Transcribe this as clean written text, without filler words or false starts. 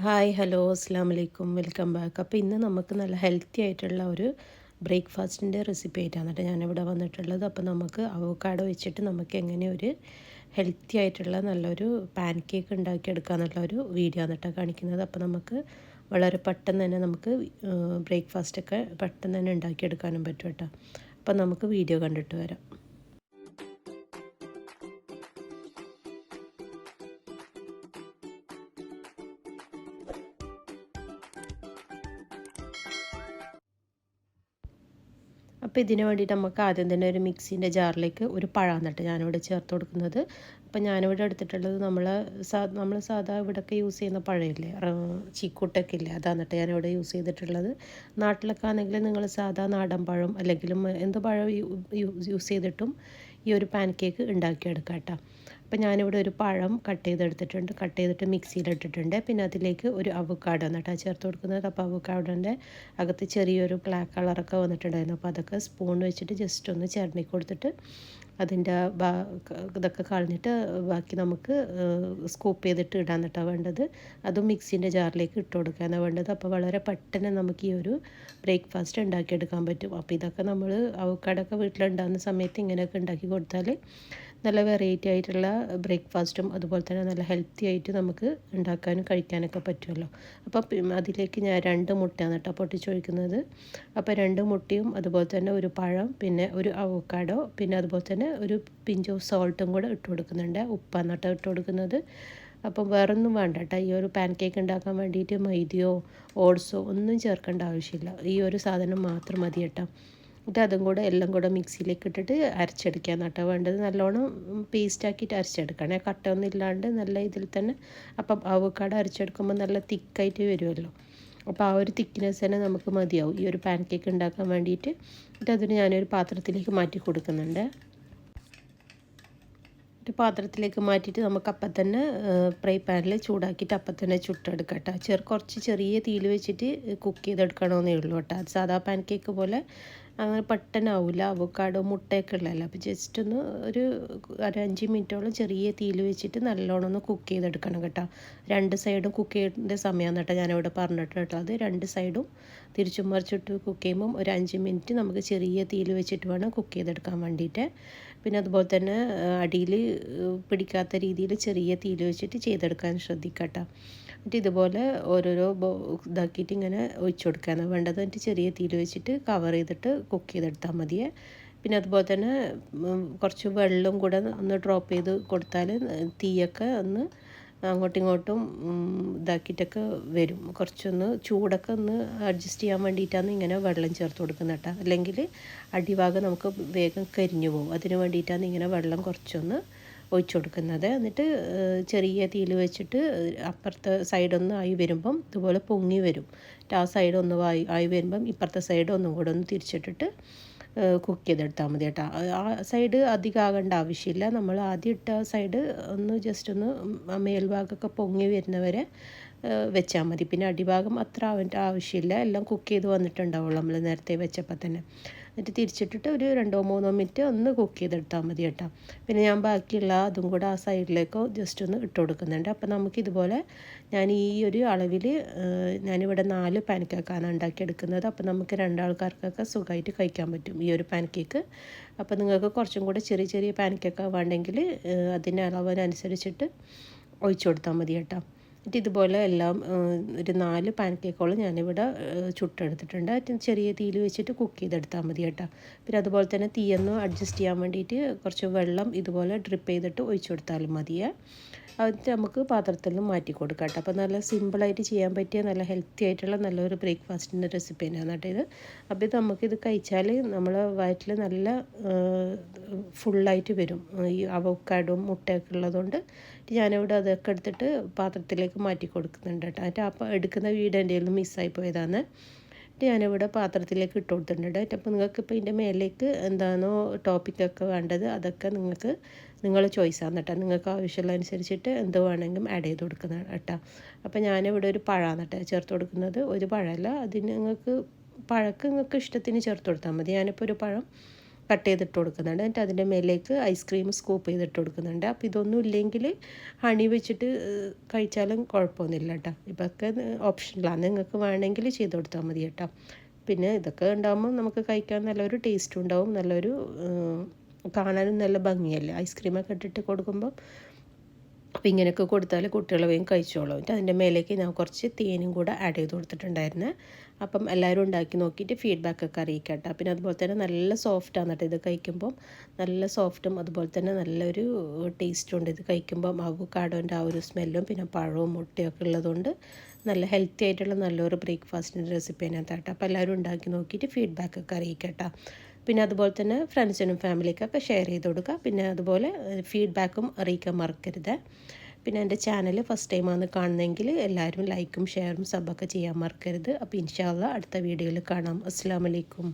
Hi hello അസ്സാം വലൈക്കും welcome back. അപ്പോൾ ഇന്ന് നമുക്ക് നല്ല ഹെൽത്തി ആയിട്ടുള്ള ഒരു ബ്രേക്ക്ഫാസ്റ്റിൻ്റെ റെസിപ്പി ആയിട്ടാണ് കേട്ടോ ഞാനിവിടെ വന്നിട്ടുള്ളത്. അപ്പോൾ നമുക്ക് അവോക്കാഡോ വെച്ചിട്ട് നമുക്ക് എങ്ങനെ ഒരു ഹെൽത്തി ആയിട്ടുള്ള നല്ലൊരു പാൻ കേക്ക് ഉണ്ടാക്കിയെടുക്കുക എന്നുള്ള ഒരു വീഡിയോ ആണ് കേട്ടോ കാണിക്കുന്നത്. അപ്പോൾ നമുക്ക് വളരെ പെട്ടെന്ന് തന്നെ നമുക്ക് ബ്രേക്ക്ഫാസ്റ്റൊക്കെ പെട്ടെന്ന് തന്നെ ഉണ്ടാക്കിയെടുക്കാനും പറ്റും കേട്ടോ. അപ്പോൾ നമുക്ക് വീഡിയോ കണ്ടിട്ട് വരാം. അപ്പോൾ ഇതിന് വേണ്ടിയിട്ട് നമുക്ക് ആദ്യം തന്നെ ഒരു മിക്സീൻ്റെ ജാറിലേക്ക് ഒരു പഴം നട്ട് ഞാനിവിടെ ചേർത്ത് കൊടുക്കുന്നത്. അപ്പോൾ ഞാനിവിടെ എടുത്തിട്ടുള്ളത് നമ്മൾ സാധാ ഇവിടെയൊക്കെ യൂസ് ചെയ്യുന്ന പഴമില്ലേ, ചീക്കൂട്ടൊക്കെ ഇല്ലേ, അതാണ് കേട്ടോ ഞാനിവിടെ യൂസ് ചെയ്തിട്ടുള്ളത്. നാട്ടിലൊക്കെ ആണെങ്കിൽ നിങ്ങൾ സാധാ നാടൻ പഴം അല്ലെങ്കിലും എന്ത് പഴം യൂസ് ചെയ്തിട്ടും ഈ ഒരു പാൻ കേക്ക് ഉണ്ടാക്കിയെടുക്കാം കേട്ടോ. അപ്പോൾ ഞാനിവിടെ ഒരു പഴം കട്ട് ചെയ്തെടുത്തിട്ടുണ്ട്, കട്ട് ചെയ്തിട്ട് മിക്സിയിലിട്ടിട്ടുണ്ട്. പിന്നെ അതിലേക്ക് ഒരു അവക്കാഡോ എന്നിട്ട് ചേർത്ത് കൊടുക്കുന്നത്. അപ്പോൾ അവക്കാഡോൻ്റെ അകത്ത് ചെറിയൊരു ബ്ലാക്ക് കളറൊക്കെ വന്നിട്ടുണ്ടായിരുന്നു. അപ്പോൾ അതൊക്കെ സ്പൂൺ വെച്ചിട്ട് ജസ്റ്റ് ഒന്ന് ചിരണ്ടി കൊടുത്തിട്ട് അതിൻ്റെ ഇതൊക്കെ കളഞ്ഞിട്ട് ബാക്കി നമുക്ക് സ്കൂപ്പ് ചെയ്തിട്ട് ഇടാൻ കേട്ടോ വേണ്ടത്. അതും മിക്സിൻ്റെ ജാറിലേക്ക് ഇട്ട് കൊടുക്കാനാണ് വേണ്ടത്. അപ്പോൾ വളരെ പെട്ടെന്ന് നമുക്ക് ഈ ഒരു ബ്രേക്ക്ഫാസ്റ്റ് ഉണ്ടാക്കിയെടുക്കാൻ പറ്റും. അപ്പോൾ ഇതൊക്കെ നമ്മൾ അവക്കാഡൊക്കെ വീട്ടിലുണ്ടാകുന്ന സമയത്ത് ഇങ്ങനെയൊക്കെ ഉണ്ടാക്കി കൊടുത്താൽ നല്ല വെറൈറ്റി ആയിട്ടുള്ള ബ്രേക്ക്ഫാസ്റ്റും അതുപോലെ തന്നെ നല്ല ഹെൽത്തി ആയിട്ട് നമുക്ക് ഉണ്ടാക്കാനും കഴിക്കാനൊക്കെ പറ്റുമല്ലോ. അപ്പോൾ അതിലേക്ക് ഞാൻ 2 മുട്ടയാണ് കേട്ടോ പൊട്ടിച്ചൊഴിക്കുന്നത്. അപ്പോൾ 2 മുട്ടയും അതുപോലെ തന്നെ ഒരു പഴം പിന്നെ ഒരു അവോക്കാഡോ പിന്നെ അതുപോലെ തന്നെ ഒരു പിഞ്ച് ഓഫ് സോൾട്ടും കൂടെ ഇട്ട് കൊടുക്കുന്നുണ്ട്. ഉപ്പാണ് കേട്ടോ ഇട്ട് കൊടുക്കുന്നത്. അപ്പം വേറൊന്നും വേണ്ട കേട്ടോ. ഈ ഒരു പാൻ കേക്ക് ഉണ്ടാക്കാൻ വേണ്ടിയിട്ട് മൈദയോ ഓട്സോ ഒന്നും ചേർക്കേണ്ട ആവശ്യമില്ല. ഈ ഒരു സാധനം മാത്രം മതി കേട്ടോ. എന്നിട്ട് അതും കൂടെ എല്ലാം കൂടെ മിക്സിയിലേക്ക് ഇട്ടിട്ട് അരച്ചെടുക്കാൻ കേട്ടോ വേണ്ടത്. നല്ലോണം പേസ്റ്റാക്കിയിട്ട് അരച്ചെടുക്കണേ, കട്ടയൊന്നും ഇല്ലാണ്ട് നല്ല ഇതിൽ തന്നെ. അപ്പം അവക്കാഡോ അരച്ചെടുക്കുമ്പോൾ നല്ല തിക്കായിട്ട് വരുമല്ലോ. അപ്പോൾ ആ ഒരു തിക്നെസ് തന്നെ നമുക്ക് മതിയാവും ഈ ഒരു പാൻ കേക്ക് ഉണ്ടാക്കാൻ വേണ്ടിയിട്ട്. എന്നിട്ട് അതിന് ഞാനൊരു പാത്രത്തിലേക്ക് മാറ്റി കൊടുക്കുന്നുണ്ട്. ഒരു പാത്രത്തിലേക്ക് മാറ്റിയിട്ട് നമുക്ക് അപ്പം തന്നെ ഫ്രൈ പാനിൽ ചൂടാക്കിയിട്ട് അപ്പം തന്നെ ചുട്ടെടുക്കാം കേട്ടോ. കുറച്ച് ചെറിയ തീയിൽ വെച്ചിട്ട് കുക്ക് ചെയ്തെടുക്കണമെന്നേ ഉള്ളൂ കേട്ടോ. അത് സാധാ പാൻ കേക്ക് പോലെ അങ്ങനെ പെട്ടെന്നാവില്ല, അവക്കാഡോ മുട്ടയൊക്കെ ഉള്ളതല്ല. അപ്പോൾ ജസ്റ്റ് ഒന്ന് ഒരു 5 മിനിറ്റോളം ചെറിയ തീയിൽ വെച്ചിട്ട് നല്ലോണം ഒന്ന് കുക്ക് ചെയ്തെടുക്കണം കേട്ടോ. 2 സൈഡും കുക്ക് ചെയ്യേണ്ട സമയമാണ് കേട്ടോ ഞാനിവിടെ പറഞ്ഞിട്ടുള്ളത്. 2 സൈഡും തിരിച്ചും മറിച്ചിട്ട് കുക്ക് ചെയ്യുമ്പം ഒരു 5 മിനിറ്റ് നമുക്ക് ചെറിയ തീയിൽ വെച്ചിട്ട് വേണം കുക്ക് ചെയ്തെടുക്കാൻ വേണ്ടിയിട്ട്. പിന്നെ അതുപോലെ തന്നെ അടിയിൽ പിടിക്കാത്ത രീതിയിൽ ചെറിയ തീയിൽ വെച്ചിട്ട് ചെയ്തെടുക്കാൻ ശ്രദ്ധിക്കട്ടോ. എന്നിട്ട് ഇതുപോലെ ഓരോരോ ഇതാക്കിയിട്ട് ഇങ്ങനെ ഒഴിച്ചു കൊടുക്കാനാണ് വേണ്ടത്. എന്നിട്ട് ചെറിയ തീയിൽ വെച്ചിട്ട് കവർ ചെയ്തിട്ട് കുക്ക് ചെയ്തെടുത്താൽ മതിയേ. പിന്നെ അതുപോലെ തന്നെ കുറച്ച് വെള്ളം കൂടെ ഒന്ന് ഡ്രോപ്പ് ചെയ്ത് കൊടുത്താൽ തീയൊക്കെ ഒന്ന് അങ്ങോട്ടും ഇങ്ങോട്ടും ഇതാക്കിയിട്ടൊക്കെ വരും. കുറച്ചൊന്ന് ചൂടൊക്കെ ഒന്ന് അഡ്ജസ്റ്റ് ചെയ്യാൻ വേണ്ടിയിട്ടാണ് ഇങ്ങനെ വെള്ളം ചേർത്ത് കൊടുക്കുന്നത് കേട്ടോ. അല്ലെങ്കിൽ അടിഭാഗം നമുക്ക് വേഗം കരിഞ്ഞു പോകും. അതിന് വേണ്ടിയിട്ടാണ് ഇങ്ങനെ വെള്ളം കുറച്ചൊന്ന് ഒഴിച്ചു കൊടുക്കുന്നത്. എന്നിട്ട് ചെറിയ തീയിൽ വെച്ചിട്ട് അപ്പുറത്തെ സൈഡൊന്ന് ആയി വരുമ്പം ഇതുപോലെ പൊങ്ങി വരും. ആ സൈഡ് ഒന്ന് ആയി വരുമ്പം ഇപ്പുറത്തെ സൈഡ് ഒന്നും കൂടെ ഒന്ന് തിരിച്ചിട്ടിട്ട് കുക്ക് ചെയ്തെടുത്താൽ മതി കേട്ടോ. ആ സൈഡ് അധികം ആകേണ്ട ആവശ്യമില്ല. നമ്മൾ ആദ്യം ഇട്ട സൈഡ് ഒന്ന് ജസ്റ്റ് ഒന്ന് മേൽഭാഗമൊക്കെ പൊങ്ങി വരുന്നവരെ വെച്ചാൽ മതി. പിന്നെ അടിഭാഗം അത്ര ആവശ്യമില്ല. എല്ലാം കുക്ക് ചെയ്ത് വന്നിട്ടുണ്ടാവുള്ളൂ നമ്മൾ നേരത്തെ വെച്ചപ്പോൾ തന്നെ. എന്നിട്ട് തിരിച്ചിട്ടിട്ട് ഒരു 2-3 മിനിറ്റ് ഒന്ന് കുക്ക് ചെയ്തെടുത്താൽ മതി കേട്ടോ. പിന്നെ ഞാൻ ബാക്കിയുള്ള അതും കൂടെ ആ സൈഡിലേക്കോ ജസ്റ്റ് ഒന്ന് ഇട്ട് കൊടുക്കുന്നുണ്ട്. അപ്പോൾ നമുക്കിതുപോലെ ഞാൻ ഈ ഒരു അളവിൽ ഞാനിവിടെ 4 പാൻ കേക്കാണ് ഉണ്ടാക്കിയെടുക്കുന്നത്. അപ്പോൾ നമുക്ക് 2 ആൾക്കാർക്കൊക്കെ സുഖമായിട്ട് കഴിക്കാൻ പറ്റും ഈ ഒരു പാൻ കേക്ക്. അപ്പോൾ നിങ്ങൾക്ക് കുറച്ചും കൂടെ ചെറിയ ചെറിയ പാൻ കേക്ക് വേണമെങ്കിൽ അതിൻ്റെ അളവിനനുസരിച്ചിട്ട് ഒഴിച്ചു കൊടുത്താൽ മതി കേട്ടോ. എന്നിട്ട് ഇതുപോലെ എല്ലാം ഒരു 4 പാൻ കേക്കോളം ഞാനിവിടെ ചുട്ടെടുത്തിട്ടുണ്ട്. ചെറിയ തീയിൽ വെച്ചിട്ട് കുക്ക് ചെയ്തെടുത്താൽ മതി കേട്ടോ. പിന്നെ അതുപോലെ തന്നെ തീയൊന്ന് അഡ്ജസ്റ്റ് ചെയ്യാൻ വേണ്ടിയിട്ട് കുറച്ച് വെള്ളം ഇതുപോലെ ഡ്രിപ്പ് ചെയ്തിട്ട് ഒഴിച്ചു കൊടുത്താലും മതിയേ. അത് നമുക്ക് പാത്രത്തിൽ നിന്ന് മാറ്റി കൊടുക്കാം കേട്ടോ. അപ്പോൾ നല്ല സിമ്പിളായിട്ട് ചെയ്യാൻ പറ്റിയ നല്ല ഹെൽത്തി ആയിട്ടുള്ള നല്ലൊരു ബ്രേക്ക്ഫാസ്റ്റിൻ്റെ റെസിപ്പി തന്നെയാണ് കേട്ടോ ഇത്. അപ്പോൾ ഇത് നമുക്കിത് കഴിച്ചാൽ നമ്മളെ വയറ്റിൽ നല്ല ഫുള്ളായിട്ട് വരും. ഈ അവക്കാഡും മുട്ടയൊക്കെ ഉള്ളതുകൊണ്ട് ഞാനിവിടെ അതൊക്കെ എടുത്തിട്ട് പാത്രത്തിലേക്ക് മാറ്റി കൊടുക്കുന്നുണ്ട് കേട്ടോ. എന്നിട്ട് അപ്പോൾ എടുക്കുന്ന വീഡിയോ എൻ്റെ കയ്യിൽ മിസ്സായി പോയതാണ്. ഞാനിവിടെ പാത്രത്തിലേക്ക് ഇട്ട് കൊടുത്തിട്ടുണ്ട്. അപ്പോൾ നിങ്ങൾക്കിപ്പോൾ ഇതിൻ്റെ മേലേക്ക് എന്താണോ ടോപ്പിക്കൊക്കെ വേണ്ടത് അതൊക്കെ നിങ്ങളുടെ ചോയ്സാണ് കേട്ടോ. നിങ്ങൾക്ക് ആവശ്യമുള്ള അനുസരിച്ചിട്ട് എന്ത് വേണമെങ്കിലും ആഡ് ചെയ്ത് കൊടുക്കുന്നത് കേട്ടോ. അപ്പോൾ ഞാനിവിടെ ഒരു പഴമാണ് കേട്ടോ ചേർത്ത് കൊടുക്കുന്നത്. ഒരു പഴമല്ല, അതിന് നിങ്ങൾക്ക് ഇഷ്ടത്തിന് ചേർത്ത് കൊടുത്താൽ മതി. ഞാനിപ്പോൾ ഒരു പഴം കട്ട് ചെയ്തിട്ട് കൊടുക്കുന്നുണ്ട്. എന്നിട്ട് അതിൻ്റെ മേലേക്ക് ഐസ്ക്രീം സ്കൂപ്പ് ചെയ്തിട്ട് കൊടുക്കുന്നുണ്ട്. അപ്പോൾ ഇതൊന്നും ഇല്ലെങ്കിൽ ഹണി വെച്ചിട്ട് കഴിച്ചാലും കുഴപ്പമൊന്നുമില്ല കേട്ടോ. ഇതൊക്കെ ഓപ്ഷനിലാണ്, നിങ്ങൾക്ക് വേണമെങ്കിൽ ചെയ്ത് കൊടുത്താൽ മതി കേട്ടോ. പിന്നെ ഇതൊക്കെ ഉണ്ടാകുമ്പോൾ നമുക്ക് കഴിക്കാൻ നല്ലൊരു ടേസ്റ്റും ഉണ്ടാവും, നല്ലൊരു കാണാനും നല്ല ഭംഗിയല്ലേ ഐസ്ക്രീമൊക്കെ ഇട്ടിട്ട് കൊടുക്കുമ്പോൾ. അപ്പോൾ ഇങ്ങനെയൊക്കെ കൊടുത്താൽ കുട്ടികൾ വേഗം കഴിച്ചോളും. എന്നിട്ട് അതിൻ്റെ മേലേക്ക് ഞാൻ കുറച്ച് തേനും കൂടെ ആഡ് ചെയ്ത് കൊടുത്തിട്ടുണ്ടായിരുന്നു. അപ്പം എല്ലാവരും ഉണ്ടാക്കി നോക്കിയിട്ട് ഫീഡ്ബാക്കൊക്കെ അറിയിക്കട്ടെ. പിന്നെ അതുപോലെ തന്നെ നല്ല സോഫ്റ്റാണ് കേട്ടോ ഇത് കഴിക്കുമ്പം, നല്ല സോഫ്റ്റും അതുപോലെ തന്നെ നല്ലൊരു ടേസ്റ്റും ഉണ്ട് ഇത് കഴിക്കുമ്പം. അവോക്കാഡോൻ്റെ ആ ഒരു സ്മെല്ലും പിന്നെ പഴവും മുട്ടയൊക്കെ ഉള്ളതുകൊണ്ട് നല്ല ഹെൽത്തി ആയിട്ടുള്ള നല്ലൊരു ബ്രേക്ക്ഫാസ്റ്റിൻ്റെ റെസിപ്പി അതിനകത്താട്ടോ. അപ്പോൾ എല്ലാവരും ഉണ്ടാക്കി നോക്കിയിട്ട് ഫീഡ്ബാക്കൊക്കെ അറിയിക്കട്ടെ. പിന്നെ അതുപോലെ തന്നെ ഫ്രണ്ട്സിനും ഫാമിലിക്കൊക്കെ ഷെയർ ചെയ്ത് കൊടുക്കുക. പിന്നെ അതുപോലെ ഫീഡ്ബാക്കും അറിയിക്കാൻ മറക്കരുത്. പിന്നെ എൻ്റെ ചാനൽ ഫസ്റ്റ് ടൈമാണ് കാണുന്നതെങ്കിൽ എല്ലാവരും ലൈക്കും ഷെയറും സബ്ബൊക്കെ ചെയ്യാൻ മറക്കരുത്. അപ്പോൾ ഇൻഷാ അള്ളാ അടുത്ത വീഡിയോയിൽ കാണാം. അസ്സലാമു അലൈക്കും.